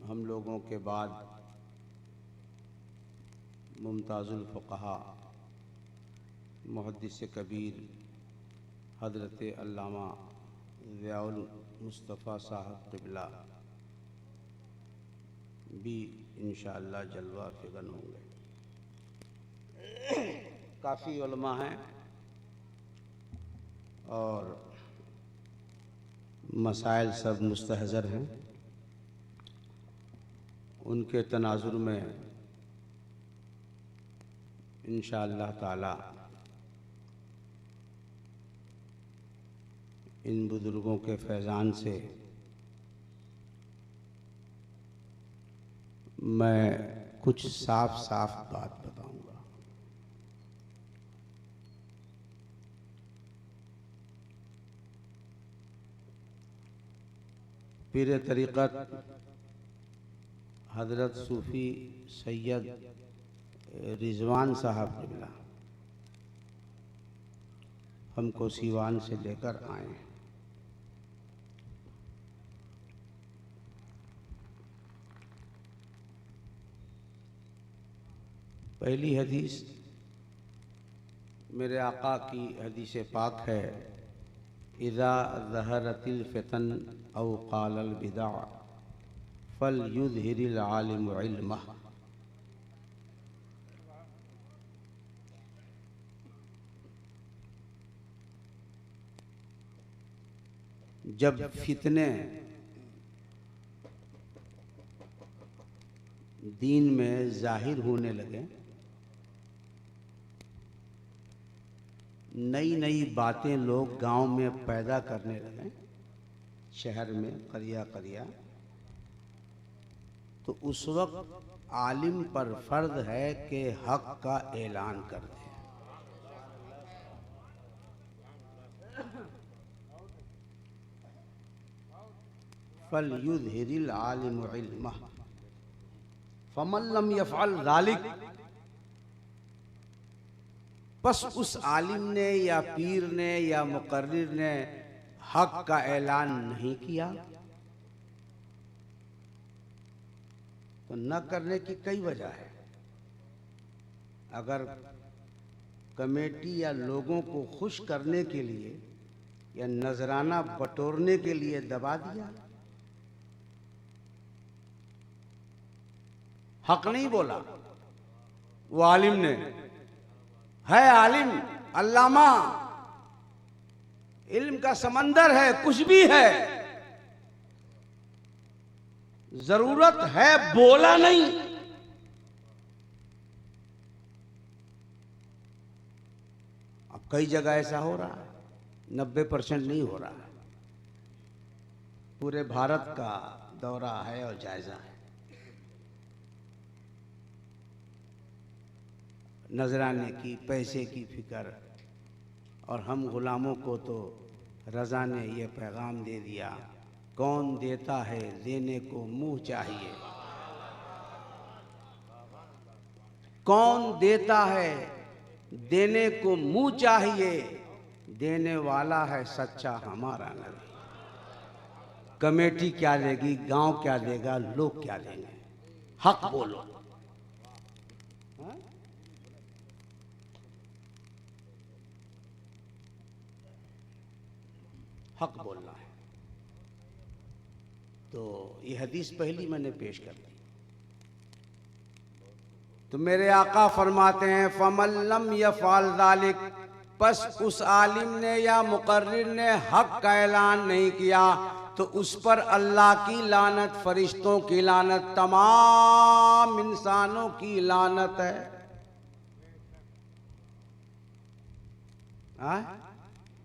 हम लोगों के बाद मुमताज़ुल फ़ुक़हा मुहद्दिस कबीर हज़रत अल्लामा ज़ियाउल मुस्तफ़ा साहब क़िबला भी इंशाअल्लाह जलवा फ़िग़न होंगे। काफ़ी उलमा हैं और मसाइल सब मुस्तहज़र हैं। उनके तनाज़ुर में इंशाअल्लाह ताला इन बुज़ुर्गों के फैज़ान से मैं कुछ साफ साफ बात बताऊंगा। पीर तरीक़त हज़रत सूफ़ी सैयद रिज़वान साहब क़िबला हमको सीवान से लेकर आए हैं। पहली हदीस मेरे आका की हदीस पाक है, इज़ा ज़हरतिल फ़ितन औ क़ालल बिदअ फल युज़हिरिल आलिमु इल्मह। जब फितने दीन में ज़ाहिर होने लगे, नई नई बातें लोग गांव में पैदा करने लगे, शहर में करिया करिया, तो उस वक्त आलिम पर फर्ज है कि हक का ऐलान कर दे। फल युज़हिरिल आलिमु इल्मह फमन लम यफ़अल ज़ालिक, बस उस आलिम ने या पीर ने या मुकर्रिर ने हक का ऐलान नहीं किया तो न करने की कई वजह है। अगर कमेटी या लोगों को खुश करने के लिए या नजराना बटोरने के लिए दबा दिया, हक नहीं बोला, वो आलिम ने है, आलिम अल्लामा, इल्म का समंदर है, कुछ भी है, जरूरत है, बोला नहीं। अब कई जगह ऐसा हो रहा है, 90% नहीं हो रहा है। पूरे भारत का दौरा है और जायजा है। नजराने की, पैसे की फिक्र, और हम गुलामों को तो रज़ा ने यह पैगाम दे दिया, कौन देता है देने को मुंह चाहिए, कौन देता है देने को मुंह चाहिए, देने वाला है सच्चा हमारा नबी। कमेटी क्या देगी, गांव क्या देगा, लोग क्या देंगे, हक बोलो। हक बोलना है। तो ये हदीस पहली मैंने पेश कर दी। तो मेरे आका फरमाते हैं, फमन लम यफ़अल ज़ालिक, बस उस आलिम ने या मुकर्रिर ने हक का ऐलान नहीं किया तो उस पर अल्लाह की लानत, फरिश्तों की लानत, तमाम इंसानों की लानत है।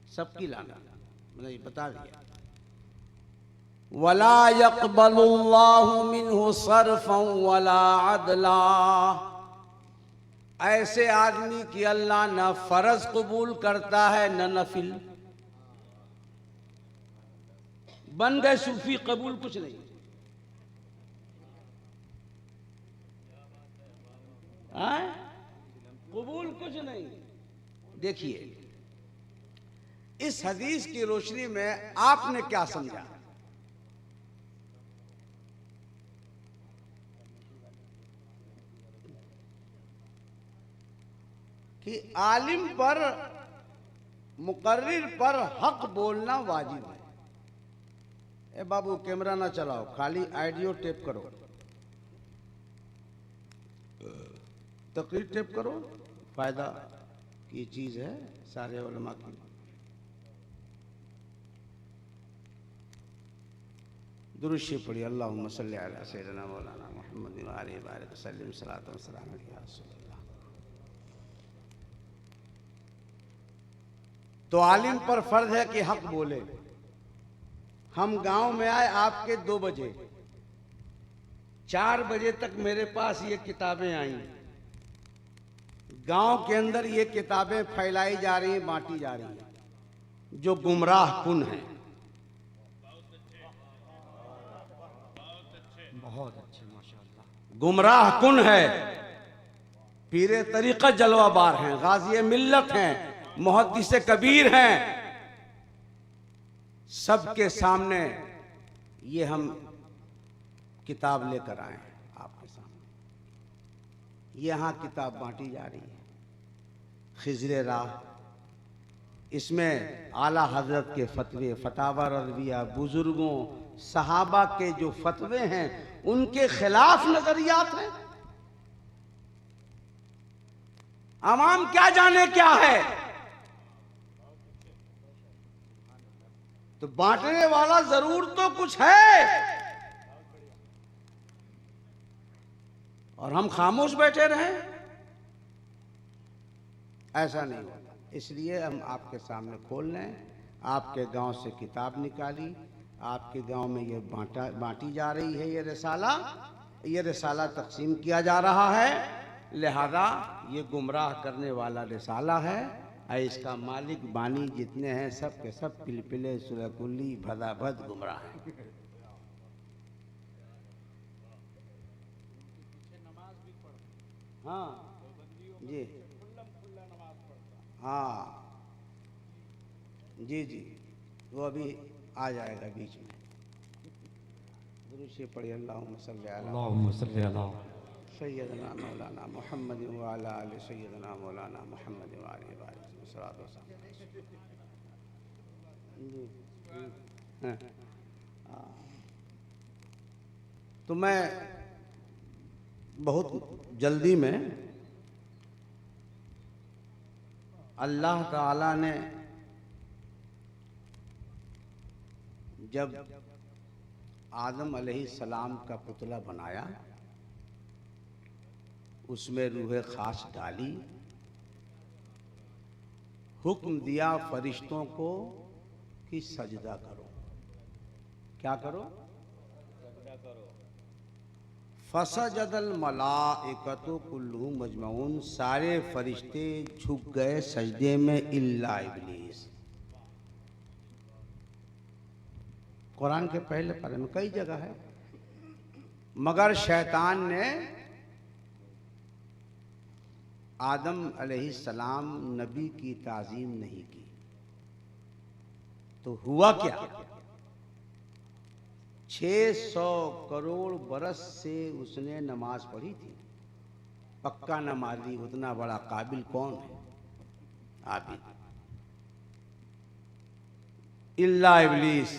सबकी लानत, मैंने बता दिया। वला यक़बलुल्लाहु मिन्हु सर्फ़न वला अदला, ऐसे आदमी की अल्लाह न फर्ज कबूल करता है न नफिल। बन गए सूफी, कबूल कुछ नहीं। कबूल कुछ नहीं। देखिए इस हदीस की रोशनी में आपने क्या समझा? कि आलिम पर, मुकर्रिर पर हक बोलना वाजिब है। ए बाबू कैमरा ना चलाओ, खाली ऑडियो टेप करो, तकरीर टेप करो, फायदा की चीज है सारे उलमा की। दुरूद शरीफ पढ़िए, अल्लाहुम्मा सल्ली अला सय्यिदिना मौलाना मुहम्मद व आलिहि बारिक वसल्लिम सलातन व सलाम या रसूलल्लाह। तो आलिम पर फर्ज है कि हक बोले। हम गांव में आए आपके 2 बजे, 4 बजे तक मेरे पास ये किताबें आई। गांव के अंदर ये किताबें फैलाई जा रही हैं, बांटी जा रही हैं, जो गुमराह कुन है। बहुत अच्छे माशाअल्लाह। गुमराह कुन है, पीरे तरीक़त जलवाबार हैं, गाज़ी मिल्लत हैं, मुहद्दिस कबीर हैं। सबके सामने ये हम किताब लेकर आए हैं आपके सामने। यहाँ किताब बांटी जा रही है, खिज़्र राह। इसमें आला हजरत के फतवे, फतावा रज़विया, बुजुर्गों सहाबा के जो फतवे हैं उनके खिलाफ नजरियात हैं। आवाम क्या जाने क्या है, तो बांटने वाला जरूर तो कुछ है, और हम खामोश बैठे रहें, ऐसा नहीं होता। इसलिए हम आपके सामने खोल रहे हैं। आपके गांव से किताब निकाली, आपके गांव में ये बांटी जा रही है। ये रिसाला तकसीम किया जा रहा है, लिहाजा ये गुमराह करने वाला रिसाला है। और इसका मालिक बानी जितने हैं सब के सब पिलपिले सुरकुल्ली भदाभद गुमराह हैं। हाँ जी, हाँ जी जी, वो अभी आ जाएगा बीच में। दुरूद शरीफ पढ़िए, अल्लाहुम्मा सल्ली अला सय्यदना मौलाना मुहम्मद व अला आलि सय्यदना मौलाना मुहम्मद व आलिहि बारिक सलातो सलाम। तो मैं बहुत जल्दी में, अल्लाह ताला ने जब आदम अलैहिस्सलाम का पुतला बनाया, उसमें रूह खास डाली, हुक्म दिया फरिश्तों को कि सजदा करो। क्या करो? सजदा करो। फसजदल मलाइकतु कुल्लुहुम मजमऊन, सारे फरिश्ते झुक गए सजदे में इल्ला इब्लीस। कुरान के पहले पारे में कई जगह है, मगर शैतान ने आदम अलैहिस्सलाम नबी की ताजीम नहीं की। तो हुआ क्या? 600 करोड़ बरस से उसने नमाज पढ़ी थी, पक्का नमाजी, उतना बड़ा काबिल कौन है? आबिद। इल्ला इब्लीस।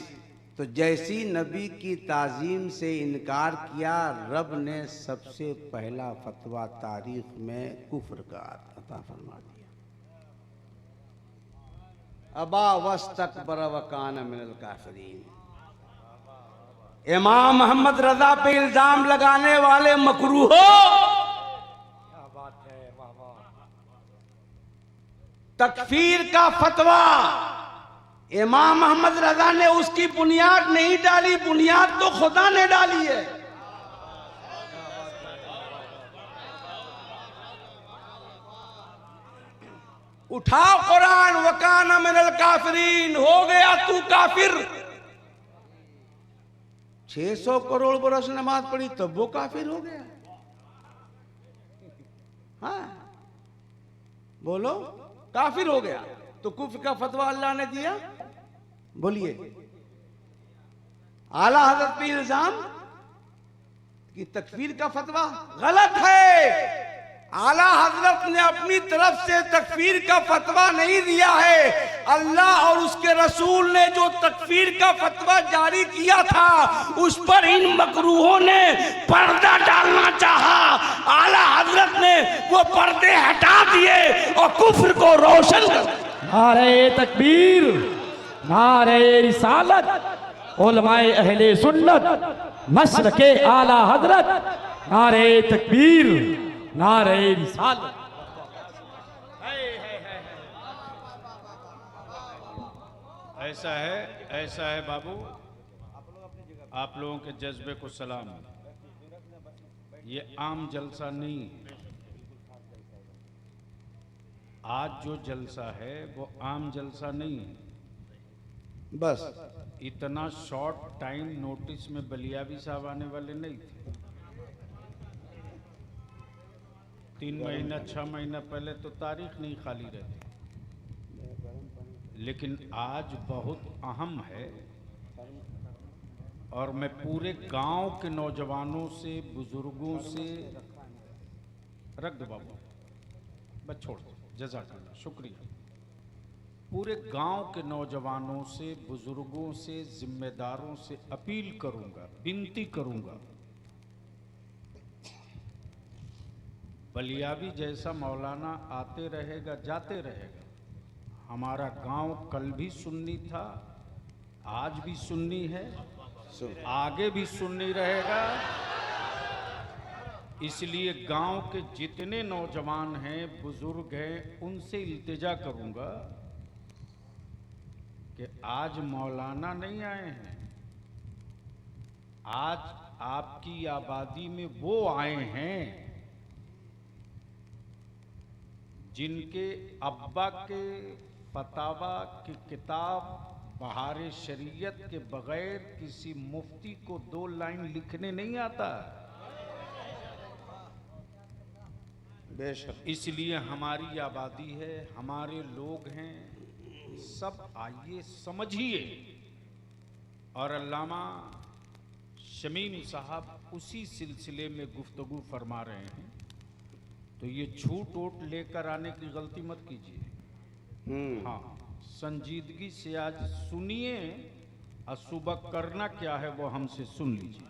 तो जैसी नबी की ताजीम से इनकार किया, रब ने सबसे पहला फतवा तारीख में कुफ्र का अता फरमा दिया। अबा वस्तकबर व कान मिनल काफिरीन। इमाम मोहम्मद रजा पे इल्जाम लगाने वाले मकरूह हो, क्या बात है, वाह वाह। तकफीर का फतवा इमाम मोहम्मद रजा ने उसकी बुनियाद नहीं डाली, बुनियाद तो खुदा ने डाली है। उठाओ कुरान, वकाना मिनल काफिरीन, हो गया तू काफिर। 600 करोड़ बरस नमाज पढ़ी तब वो काफिर हो गया। हाँ बोलो, काफिर हो गया। तो कुफ्र का फतवा अल्लाह ने दिया। बोलिए, आला हजरत पे इल्जाम कि तकफीर का फतवा गलत है। आला हजरत ने अपनी तरफ से तकफीर का फतवा नहीं दिया है। अल्लाह और उसके रसूल ने जो तकफीर का फतवा जारी किया था उस पर इन मकरूहों ने पर्दा डालना चाहा। आला हजरत ने वो पर्दे हटा दिए और कुफ्र को रोशन कर। नारे तकबीर, नारे रिसालत, उलमाए अहले सुन्नत, मसलके आला हजरत, नारे तकबीर, नारे रिसालत। ऐसा है बाबू, आप लोगों के जज्बे को सलाम। ये आम जलसा नहीं, आज जो जलसा है वो आम जलसा नहीं है। बस इतना शॉर्ट टाइम नोटिस में बलियावी साहब आने वाले नहीं थे। 3 महीना 6 महीना पहले तो तारीख नहीं खाली रहती, लेकिन आज बहुत अहम है। और मैं पूरे गांव के नौजवानों से, बुजुर्गों से, रख दो बाबू, बस छोड़ दो, जज़ाकल्लाह, शुक्रिया। पूरे गांव के नौजवानों से, बुजुर्गों से, जिम्मेदारों से अपील करूंगा, विनती करूंगा, बलियावी जैसा मौलाना आते रहेगा, जाते रहेगा। हमारा गांव कल भी सुन्नी था, आज भी सुन्नी है, आगे भी सुन्नी रहेगा। इसलिए गांव के जितने नौजवान हैं, बुजुर्ग हैं, उनसे इल्तिजा करूंगा कि आज मौलाना नहीं आए हैं, आज आपकी आबादी में वो आए हैं जिनके अब्बा के फतावा की किताब बहारे शरीयत के बगैर किसी मुफ्ती को 2 लाइन लिखने नहीं आता। बेशक इसलिए हमारी आबादी है, हमारे लोग हैं, सब आइए समझिए। और अल्लामा शमीम साहब उसी सिलसिले में गुफ्तगू फरमा रहे हैं, तो ये झूठ वोट लेकर आने की गलती मत कीजिए। हाँ, संजीदगी से आज सुनिए और सुबह करना क्या है वो हमसे सुन लीजिए।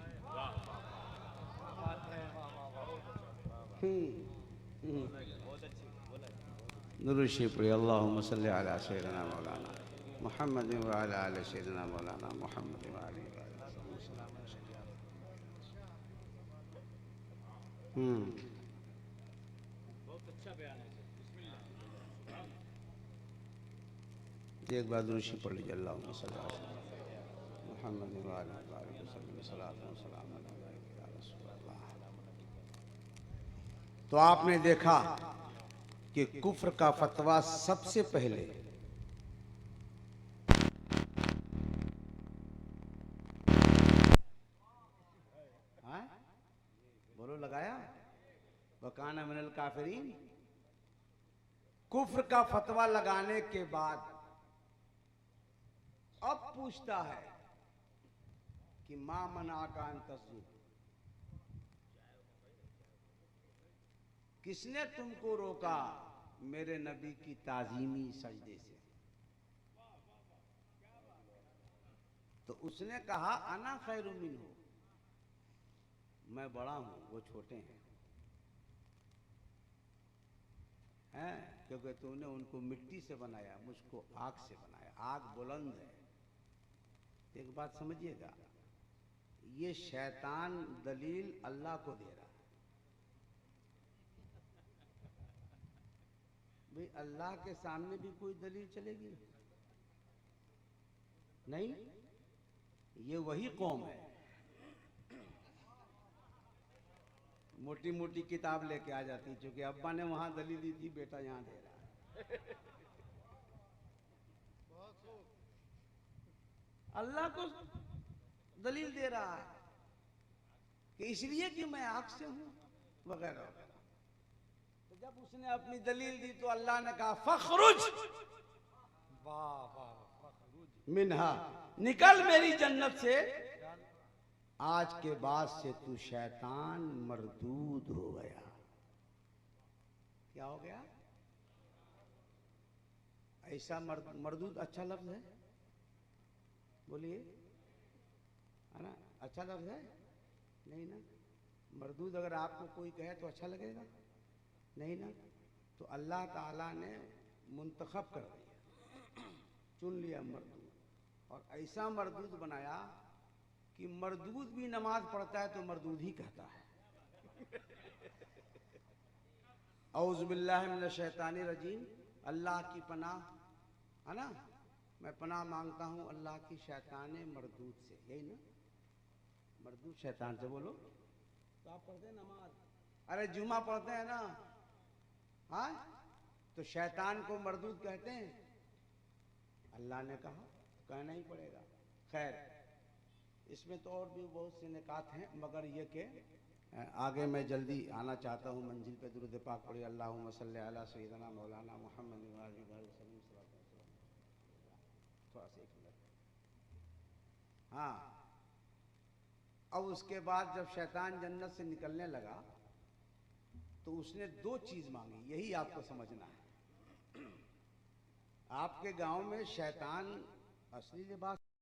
दुरूशी पढ़ी, अल्लाहुम्मा सल्ली अला सय्यिदिना मौलाना मुहम्मद व अला आलि सय्यिदिना मौलाना मुहम्मद व आलिहि व सल्लम। एक बार दुरूशी पढ़ लीजिए, अल्लाहुम्मा सल्ली अला मुहम्मद व आलिहि व सल्लम, सलातो व सलाम अलैका या रसूलल्लाह। तो आपने देखा कि कुफ्र का फतवा सबसे पहले बोलो लगाया वकाना मिनल काफिरीन। कुफ्र का फतवा लगाने के बाद अब पूछता है कि मां मना का तस्जुद, किसने तुमको रोका मेरे नबी की ताजीमी सजदे से? तो उसने कहा अना खैरु मिन्हु, मैं बड़ा हूं, वो छोटे हैं, क्योंकि तूने उनको मिट्टी से बनाया, मुझको आग से बनाया, आग बुलंद है। एक बात समझिएगा, ये शैतान दलील अल्लाह को दे रहा है। भाई अल्लाह के सामने भी कोई दलील चलेगी नहीं? ये वही कौम है, मोटी मोटी किताब लेके आ जाती, क्योंकि अब्बा ने वहां दलील दी थी, बेटा यहां दे रहा है। अल्लाह को दलील दे रहा है कि इसलिए कि मैं आग से हूं वगैरह वगैरह। तो जब उसने अपनी दलील दी तो अल्लाह ने कहा फखरुज मिन्हा, निकल मेरी जन्नत से, आज के बाद से तू शैतान मरदूद हो गया। क्या हो गया? ऐसा मरदूद अच्छा लफ्ज है? बोलिए, है ना? अच्छा लफ्ज है? नहीं ना। मरदूद अगर आपको कोई कहे तो अच्छा लगेगा? नहीं ना। तो अल्लाह ताला ने मुंतखब कर दिया, चुन लिया मरदूद, और ऐसा मरदूद बनाया कि मरदूद भी नमाज पढ़ता है तो मरदूद ही कहता है। औज़ु बिल्लाहि मिनश शैतानिर रजीम, अल्लाह की पनाह, है ना? मैं पनाह मांगता हूँ अल्लाह की शैतान मरदूद से। यही ना, मरदूद शैतान से। बोलो तो आप पढ़ते हैं नमाज, अरे जुमा पढ़ते हैं ना, हाँ? तो शैतान को मरदूद कहते हैं? अल्लाह ने कहा, कहना ही पड़ेगा। खैर, इसमें तो और भी बहुत से निकात हैं, मगर ये के आगे मैं जल्दी आना चाहता हूँ मंजिल पे। दुरूद पाक पढ़िए, अल्लाहुम्मा सल्ली अला सय्यिदना मौलाना मुहम्मद व आलिहि वसल्लम। थोड़ा सा एक मिनट। हाँ, अब उसके बाद जब शैतान जन्नत से निकलने लगा तो उसने दो चीज मांगी, यही आपको समझना है। आपके गांव में शैतान असली लिबास